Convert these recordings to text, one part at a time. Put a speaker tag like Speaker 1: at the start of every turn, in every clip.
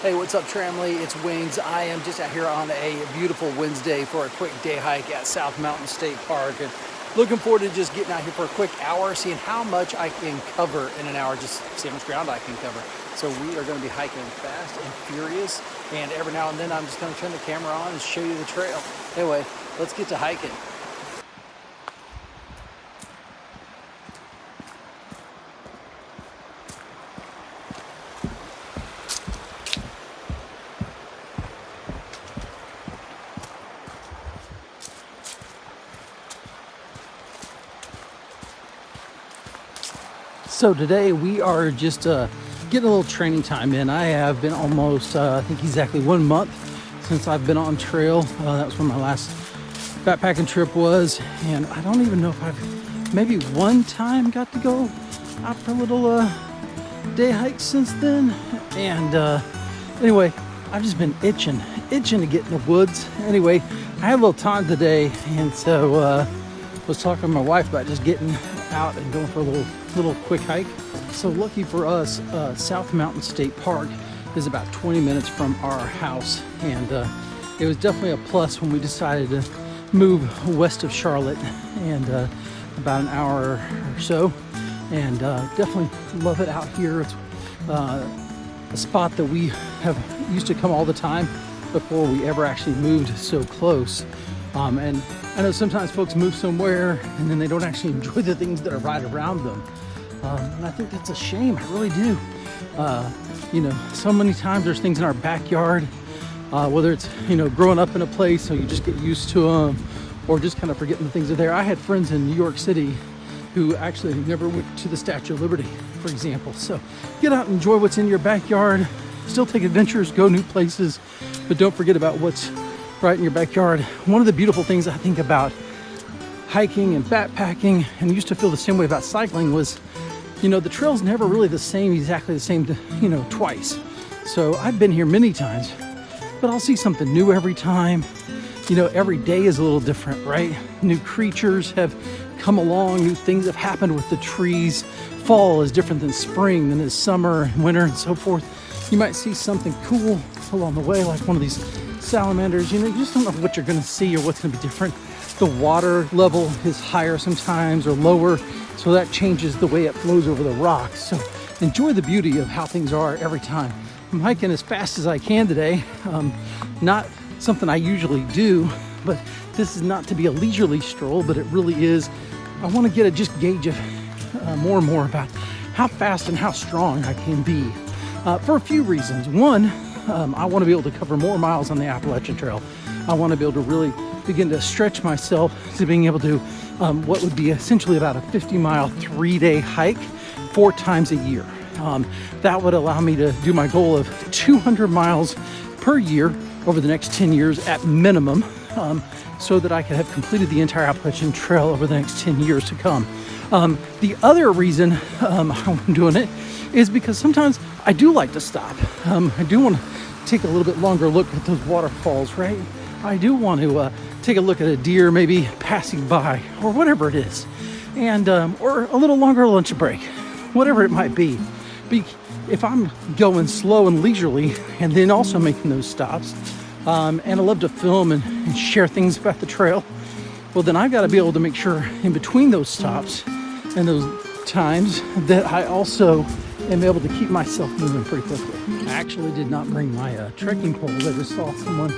Speaker 1: Hey, what's up, Tramley? It's Wings. I am just out here on a beautiful Wednesday for a quick day hike at South Mountain State Park, and looking forward to just getting out here for a quick hour, seeing how much I can cover in an hour, just see how much ground I can cover. So we are going to be hiking fast and furious, and every now and then I'm just going to turn the camera on and show you the trail. Anyway, let's get to hiking. So today we are just getting a little training time in. I have been almost, I think exactly 1 month since I've been on trail. That was when my last backpacking trip was. And I don't even know if I've maybe one time got to go out for a little day hike since then. And anyway, I've just been itching to get in the woods. Anyway, I had a little time today, and so was talking to my wife about just getting out and going for a little quick hike. So lucky for us, South Mountain State Park is about 20 minutes from our house, and it was definitely a plus when we decided to move west of Charlotte, and about an hour or so, and definitely love it out here. It's a spot that we have used to come all the time before we ever actually moved so close. And I know sometimes folks move somewhere and then they don't actually enjoy the things that are right around them. And I think that's a shame, I really do. You know, so many times there's things in our backyard, whether it's, you know, growing up in a place so you just get used to them, or just kind of forgetting the things are there. I had friends in New York City who actually never went to the Statue of Liberty, for example. So get out and enjoy what's in your backyard, still take adventures, go new places, but don't forget about what's right in your backyard. One of the beautiful things I think about hiking and backpacking, and used to feel the same way about cycling, was, you know, the trail's never really exactly the same, you know, twice. So I've been here many times, but I'll see something new every time. You know, every day is a little different, right? New creatures have come along, new things have happened with the trees. Fall is different than spring, than is summer and winter and so forth. You might see something cool along the way, like one of these salamanders. You know, you just don't know what you're going to see or what's going to be different. The water level is higher sometimes or lower, so that changes the way it flows over the rocks. So enjoy the beauty of how things are every time. I'm hiking as fast as I can today. Not something I usually do, but this is not to be a leisurely stroll, but it really is. I want to get a just gauge of more and more about how fast and how strong I can be, for a few reasons. One, I want to be able to cover more miles on the Appalachian Trail. I want to be able to really begin to stretch myself to being able to what would be essentially about a 50-mile 3-day hike 4 times a year. That would allow me to do my goal of 200 miles per year over the next 10 years at minimum, so that I could have completed the entire Appalachian Trail over the next 10 years to come. The other reason I'm doing it is because sometimes I do like to stop. I do want to take a little bit longer look at those waterfalls, right? I do want to take a look at a deer maybe passing by, or whatever it is, and or a little longer lunch break, whatever it might be. If I'm going slow and leisurely and then also making those stops, and I love to film and share things about the trail, well, then I've got to be able to make sure in between those stops and those times that I also am able to keep myself moving pretty quickly. I actually did not bring my trekking poles. I just saw someone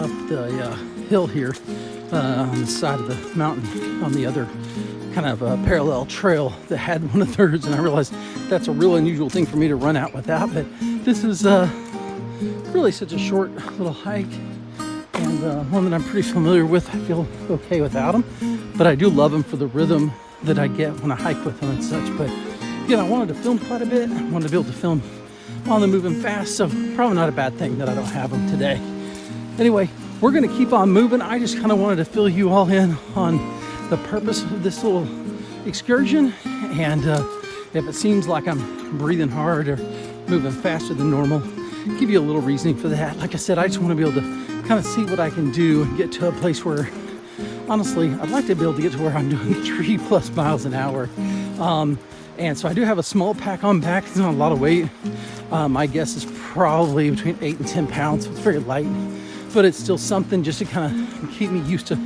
Speaker 1: up the hill here on the side of the mountain on the other kind of parallel trail that had one of theirs, and I realized that's a real unusual thing for me to run out without. But this is really such a short little hike, and one that I'm pretty familiar with. I feel okay without them, but I do love them for the rhythm that I get when I hike with them and such. But again, I wanted to film quite a bit. I wanted to be able to film while they're moving fast, so probably not a bad thing that I don't have them today. Anyway, we're going to keep on moving. I just kind of wanted to fill you all in on the purpose of this little excursion, and if it seems like I'm breathing hard or moving faster than normal, give you a little reasoning for that. Like I said, I just want to be able to kind of see what I can do and get to a place where, honestly, I'd like to be able to get to where I'm doing 3+ miles an hour. And so I do have a small pack on back. It's not a lot of weight. My guess is probably between 8 and 10 pounds. So it's very light, but it's still something just to kind of keep me used to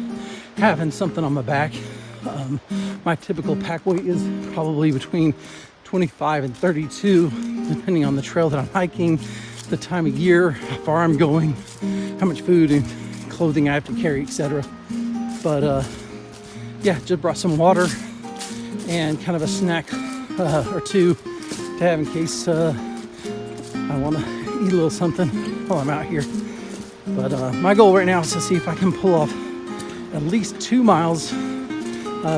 Speaker 1: having something on my back. My typical pack weight is probably between 25 and 32, depending on the trail that I'm hiking, the time of year, how far I'm going, how much food and clothing I have to carry, etc. But yeah, just brought some water and kind of a snack or two to have in case I want to eat a little something while I'm out here. But my goal right now is to see if I can pull off at least 2 miles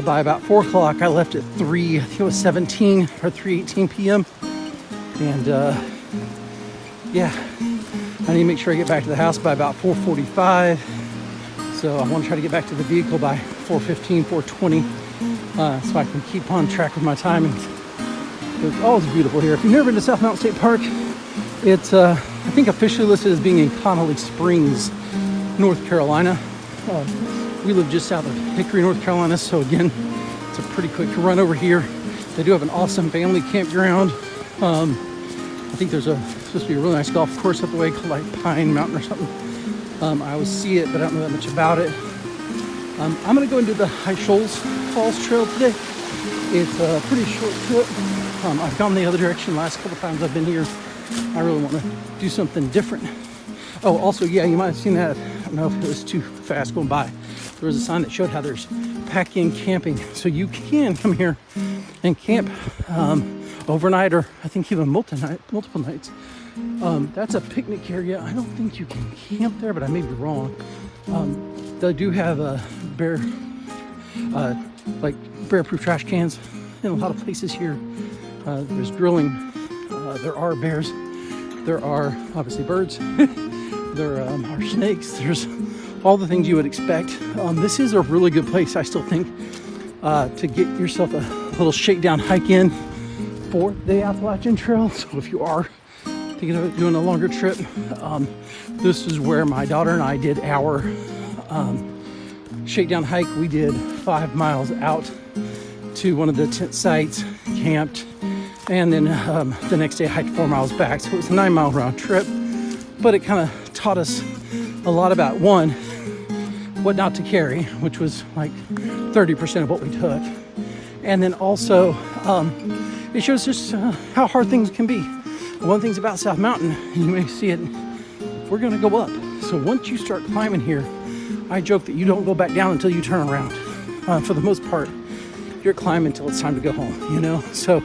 Speaker 1: by about 4 o'clock. I left at 3, I think it was 17 or 3:18 p.m. And yeah, I need to make sure I get back to the house by about 4:45. So I want to try to get back to the vehicle by 4:15, 4:20, so I can keep on track with my timing. It's always beautiful here. If you've never been to South Mountain State Park, it's I think officially listed as being in Connolly Springs, North Carolina. We live just south of Hickory, North Carolina, so again, it's a pretty quick run over here. They do have an awesome family campground. I think there's supposed to be a really nice golf course up the way called like Pine Mountain or something. I always see it, but I don't know that much about it. I'm gonna go and do the High Shoals Falls Trail today. It's a pretty short trip. I've gone the other direction the last couple times I've been here. I really want to do something different. Oh, also, yeah, you might have seen that. I don't know if it was too fast going by. There was a sign that showed how there's pack-in camping. So you can come here and camp overnight, or I think even multiple nights. That's a picnic area. I don't think you can camp there, but I may be wrong. They do have bear-proof trash cans in a lot of places here. There's grilling. There are bears. There are obviously birds. There are snakes. There's all the things you would expect. This is a really good place, I still think, to get yourself a little shakedown hike in for the Appalachian Trail. So if you are thinking of doing a longer trip, this is where my daughter and I did our shakedown hike. We did 5 miles out to one of the tent sites, camped, and then the next day I hiked 4 miles back. So it was a 9-mile round trip, but it kind of taught us a lot about, one, what not to carry, which was like 30% of what we took. And then also, it shows just how hard things can be. One of the things about South Mountain, you may see it, we're gonna go up. So once you start climbing here, I joke that you don't go back down until you turn around. For the most part, you're climbing until it's time to go home, you know? So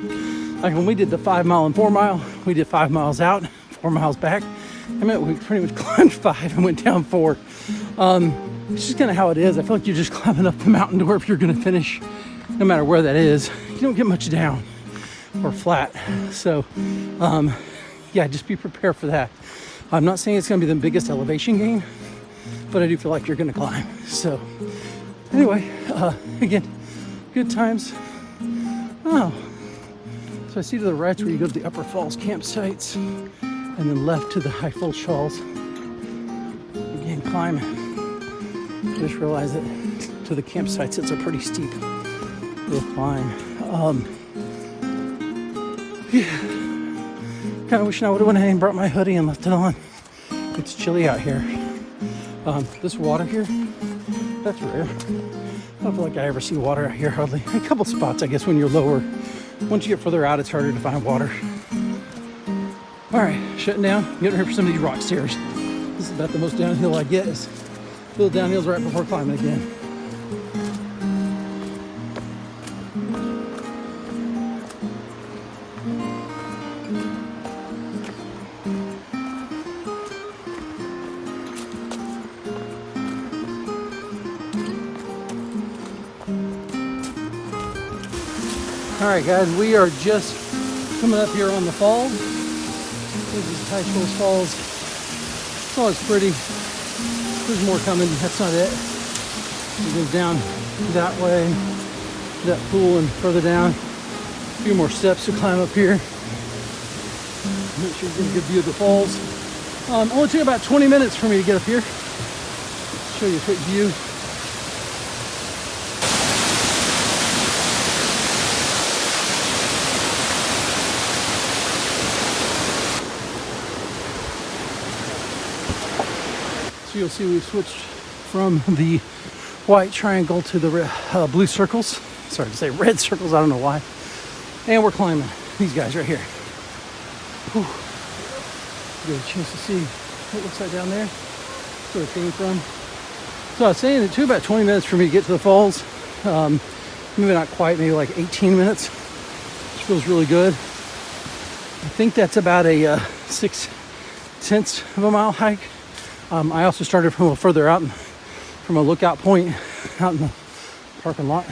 Speaker 1: like when we did the 5 mile and 4 mile, we did 5 miles out, 4 miles back. I mean, we pretty much climbed 5 and went down 4. It's just kind of how it is. I feel like you're just climbing up the mountain to wherever you're gonna finish, no matter where that is. You don't get much down or flat. So yeah, just be prepared for that. I'm not saying it's gonna be the biggest elevation gain, but I do feel like you're gonna climb. So anyway, again, good times. Oh, so I see to the right where you go to the Upper Falls campsites, and then left to the High Shoals. Again, climbing. I just realized that to the campsites, it's a pretty steep little climb. Yeah. Kind of wishing I would have went ahead and brought my hoodie and left it on. It's chilly out here. This water here, that's rare. I don't feel like I ever see water out here hardly. A couple spots, I guess, when you're lower. Once you get further out, it's harder to find water. All right, shutting down. Getting ready for some of these rock stairs. This is about the most downhill I get. Is little downhills right before climbing again. All right, guys, we are just coming up here on the falls. This is High Shoals Falls. It's always pretty. There's more coming. That's not it. It goes down that way, that pool, and further down. A few more steps to climb up here. Make sure you get a good view of the falls. Only took about 20 minutes for me to get up here. Show you a quick view. So you'll see we've switched from the white triangle to the blue circles. Sorry to say red circles, I don't know why. And we're climbing these guys right here. Whew. Get a chance to see what it looks like down there. That's where it came from. So I was saying it took about 20 minutes for me to get to the falls. Maybe not quite, maybe like 18 minutes, which feels really good. I think that's about a 6/10 of a mile hike. I also started from a little further out from a lookout point out in the parking lot.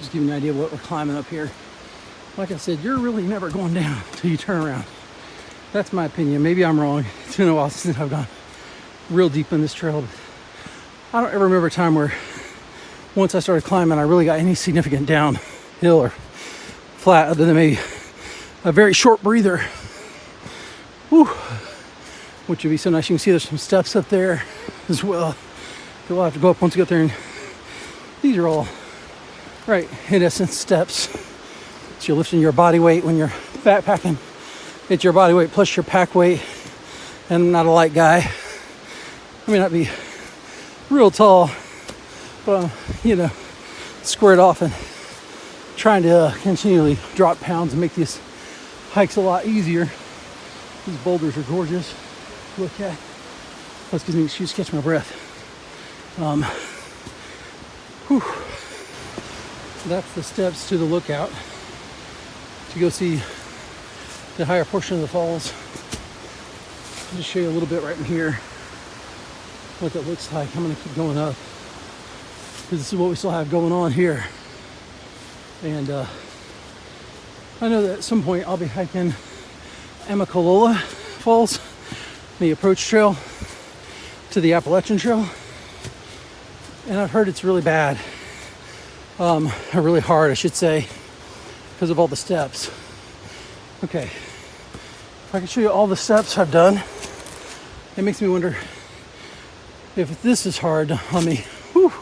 Speaker 1: Just give you an idea of what we're climbing up here. Like I said, you're really never going down until you turn around. That's my opinion. Maybe I'm wrong. It's been a while since I've gone real deep in this trail. But I don't ever remember a time where once I started climbing, I really got any significant downhill or flat other than maybe a very short breather. Whew. Which would be so nice. You can see there's some steps up there as well. We'll have to go up once we get there. And these are all, right, in essence, steps. So you're lifting your body weight when you're backpacking. It's your body weight plus your pack weight. And I'm not a light guy. I may not be real tall, but squared off and trying to continually drop pounds and make these hikes a lot easier. These boulders are gorgeous to look at. Plus gives me an excuse to catch my breath. That's the steps to the lookout to go see the higher portion of the falls. I'll just show you a little bit right in here what that looks like. I'm going to keep going up because this is what we still have going on here. And I know that at some point I'll be hiking Amicalola Falls, the approach trail to the Appalachian Trail. And I've heard it's really bad, or really hard, I should say, because of all the steps. Okay, if I can show you all the steps I've done, it makes me wonder if this is hard on me, what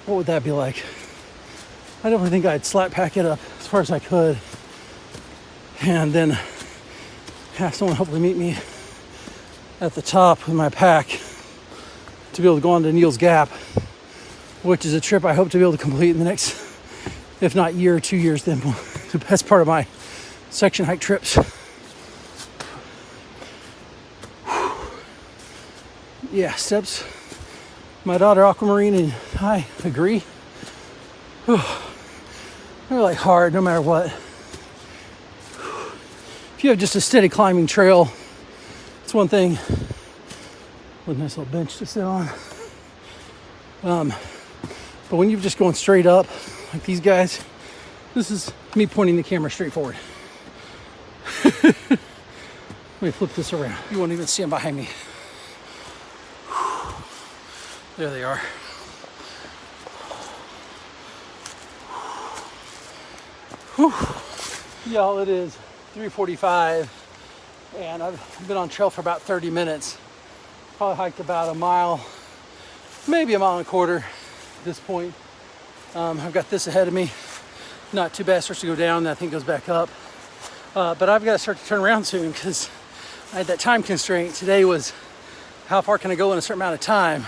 Speaker 1: would that be like? I definitely think I'd slap pack it up as far as I could and then have someone hopefully meet me at the top with my pack to be able to go on to Neal's Gap, which is a trip I hope to be able to complete in the next, if not year or 2 years, then the best part of my section hike trips. Yeah, steps. My daughter Aquamarine and I agree. They're like hard no matter what. If you have just a steady climbing trail, it's one thing. With a nice little bench to sit on. But when you're just going straight up, like these guys, this is me pointing the camera straight forward. Let me flip this around. You won't even see them behind me. There they are. Whew. Y'all, it is 3:45 and I've been on trail for about 30 minutes. Probably hiked about a mile, maybe a mile and a quarter at this point. I've got this ahead of me. Not too bad, starts to go down, then I think goes back up. But I've got to start to turn around soon because I had that time constraint. Today was how far can I go in a certain amount of time.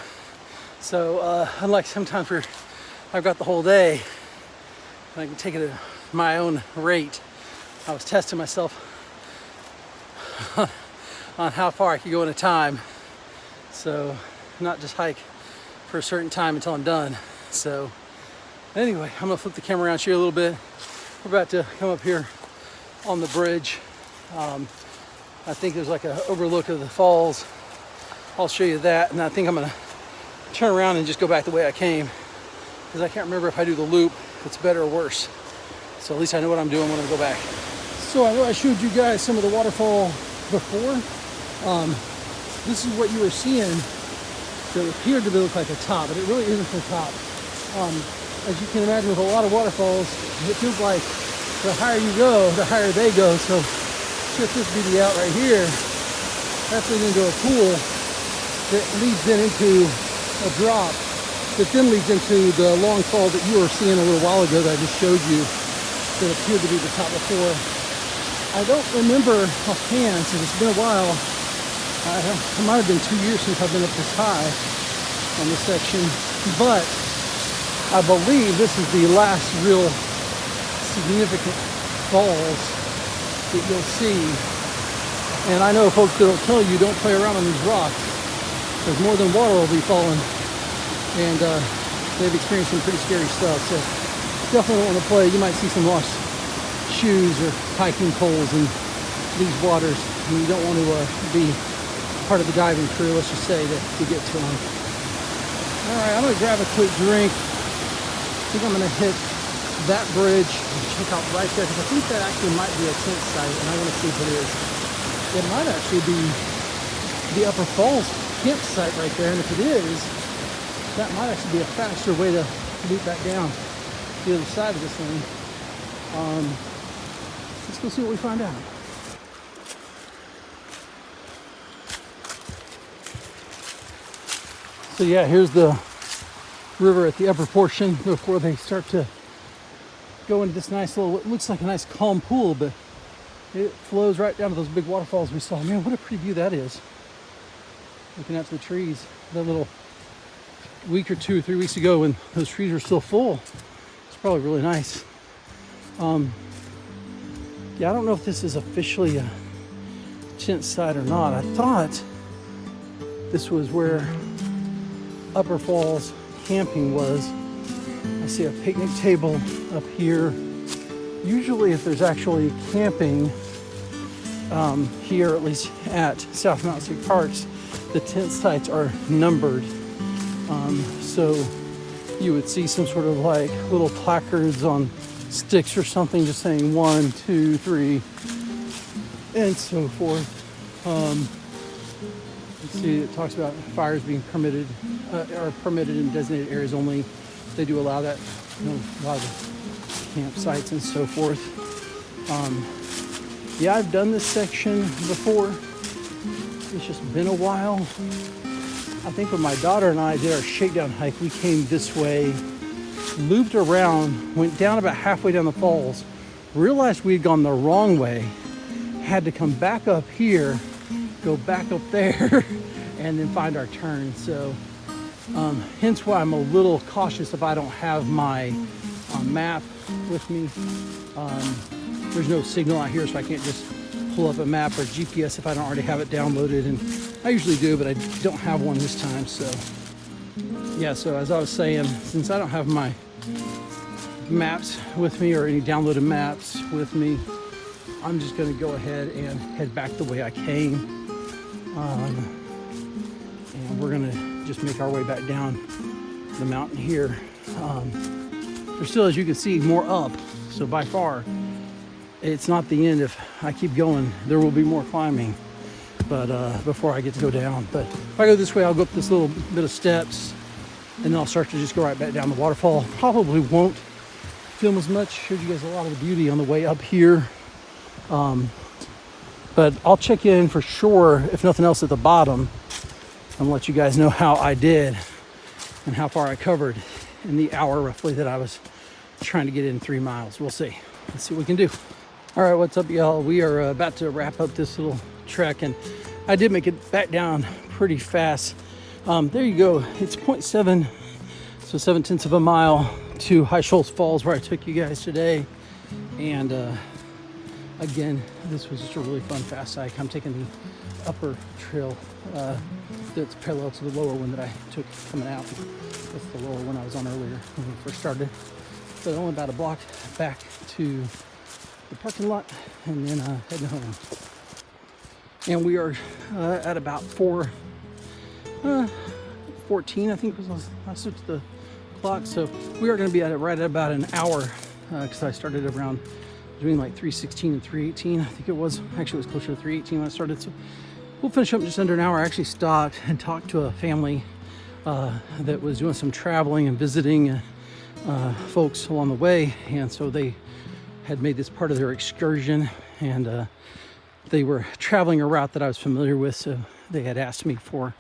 Speaker 1: So unlike sometimes where I've got the whole day and I can take it at my own rate, I was testing myself on how far I could go in a time. So not just hike for a certain time until I'm done. So anyway, I'm gonna flip the camera around, show you a little bit. We're about to come up here on the bridge. I think there's like an overlook of the falls. I'll show you that, and I think I'm gonna turn around and just go back the way I came because I can't remember if I do the loop, if it's better or worse. So at least I know what I'm doing when I go back. So I know I showed you guys some of the waterfall before. This is what you were seeing that appeared to look like a top, but it really isn't the top. As you can imagine with a lot of waterfalls, it feels like the higher you go, the higher they go. So check this beauty out right here. That's leading into a pool that leads then into a drop that then leads into the long fall that you were seeing a little while ago that I just showed you that appeared to be the top before. I don't remember offhand, since it's been a while, It might have been 2 years since I've been up this high on this section, but I believe this is the last real significant falls that you'll see. And I know folks that'll tell you don't play around on these rocks because more than water will be falling, and they've experienced some pretty scary stuff. So definitely don't want to play. You might see some lost shoes or hiking poles in these waters, and you don't want to be part of the diving crew, let's just say, that we get to them. All right, I'm gonna grab a quick drink. I think I'm gonna hit that bridge and check out right there, because I think that actually might be a tent site, and I want to see if it is. It might actually be the Upper Falls campsite right there, and if it is, that might actually be a faster way to loop back down the other side of this thing. Let's go see what we find out. So yeah, here's the river at the upper portion before they start to go into this nice little, it looks like a nice calm pool, but it flows right down to those big waterfalls we saw. Man, what a pretty view that is. Looking out to the trees. That little week or 2 or 3 weeks ago when those trees were still full, it's probably really nice. Yeah, I don't know if this is officially a tent site or not. I thought this was where Upper Falls camping was. I see a picnic table up here. Usually if there's actually camping here, at least at South Mountain State Parks, the tent sites are numbered. So you would see some sort of like little placards on sticks or something just saying 1, 2, 3, and so forth. Let's see, it talks about fires being permitted, are permitted in designated areas only. They do allow that, you know, a lot of the campsites and so forth. Yeah, I've done this section before. It's just been a while. I think when my daughter and I did our shakedown hike, we came this way, looped around, went down about halfway down the falls, realized we had gone the wrong way, had to come back up here, go back up there, and then find our turn. So hence why I'm a little cautious if I don't have my map with me. There's no signal out here, so I can't just pull up a map or GPS if I don't already have it downloaded, and I usually do, but I don't have one this time. So yeah, so as I was saying, since I don't have my maps with me or any downloaded maps with me, I'm just going to go ahead and head back the way I came, and we're going to just make our way back down the mountain here. There's still, as you can see, more up, so by far it's not the end. If I keep going, there will be more climbing, but before I get to go down. But if I go this way, I'll go up this little bit of steps, and then I'll start to just go right back down the waterfall. Probably won't film as much. Showed you guys a lot of the beauty on the way up here, but I'll check in for sure, if nothing else, at the bottom, and let you guys know how I did and how far I covered in the hour roughly that I was trying to get in 3 miles. We'll see. Let's see what we can do. All right, what's up, y'all? We are about to wrap up this little trek, and I did make it back down pretty fast. There you go. It's 0.7, so 0.7 of a mile to High Shoals Falls, where I took you guys today. And again, this was just a really fun fast hike. I'm taking the upper trail that's parallel to the lower one that I took coming out. That's the lower one I was on earlier when we first started. So only about a block back to the parking lot, and then heading home. And we are at about 4:14, I think was I switched the clock. So we are going to be at it right at about an hour, because I started around doing like 3:16 and 3:18. I think it was. Actually, it was closer to 3:18 when I started. So we'll finish up in just under an hour. I actually stopped and talked to a family that was doing some traveling and visiting folks along the way, and so they had made this part of their excursion, and they were traveling a route that I was familiar with, so they had asked me for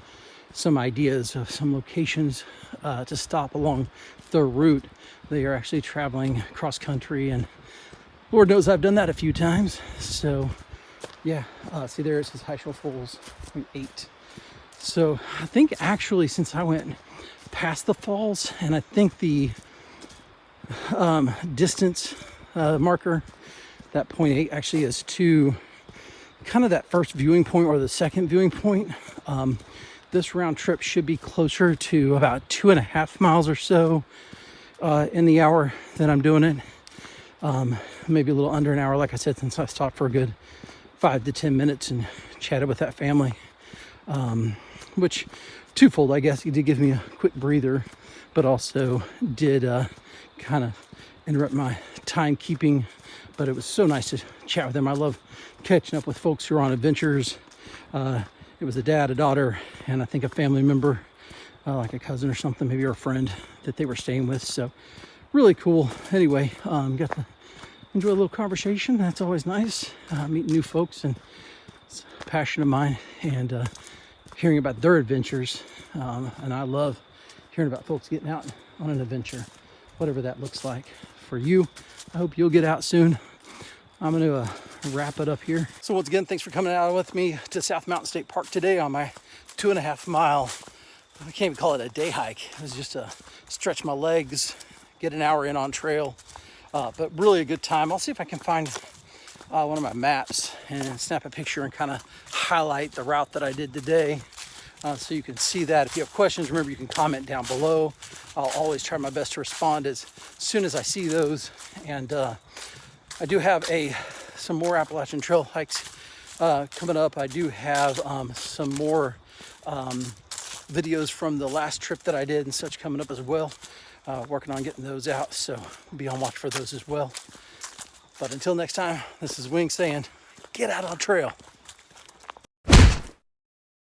Speaker 1: some ideas of some locations to stop along the route. They are actually traveling cross country, and Lord knows I've done that a few times, so Yeah, see there it says High Shoals Falls 8. So I think actually since I went past the falls, and I think the distance marker, that 0.8 actually is to kind of that first viewing point or the second viewing point. This round trip should be closer to about 2.5 miles or so in the hour that I'm doing it. Maybe a little under an hour, like I said, since I stopped for a good 5 to 10 minutes and chatted with that family. Which twofold, I guess. He did give me a quick breather, but also did kind of interrupt my timekeeping. But it was so nice to chat with them. I love catching up with folks who are on adventures. It was a dad, a daughter, and I think a family member, like a cousin or something, maybe or a friend that they were staying with. So really cool. Anyway, got to enjoy a little conversation. That's always nice. Meeting new folks, and it's a passion of mine, and hearing about their adventures. And I love hearing about folks getting out on an adventure, whatever that looks like for you. I hope you'll get out soon. I'm going to wrap it up here. So once again, thanks for coming out with me to South Mountain State Park today on my 2.5 mile, I can't even call it a day hike. It was just to stretch my legs, get an hour in on trail, but really a good time. I'll see if I can find one of my maps and snap a picture and kind of highlight the route that I did today, so you can see that. If you have questions, remember you can comment down below. I'll always try my best to respond as soon as I see those. And I do have some more Appalachian Trail hikes coming up. I do have some more videos from the last trip that I did and such coming up as well. Working on getting those out, so be on watch for those as well. But until next time, this is Wing saying, get out on trail.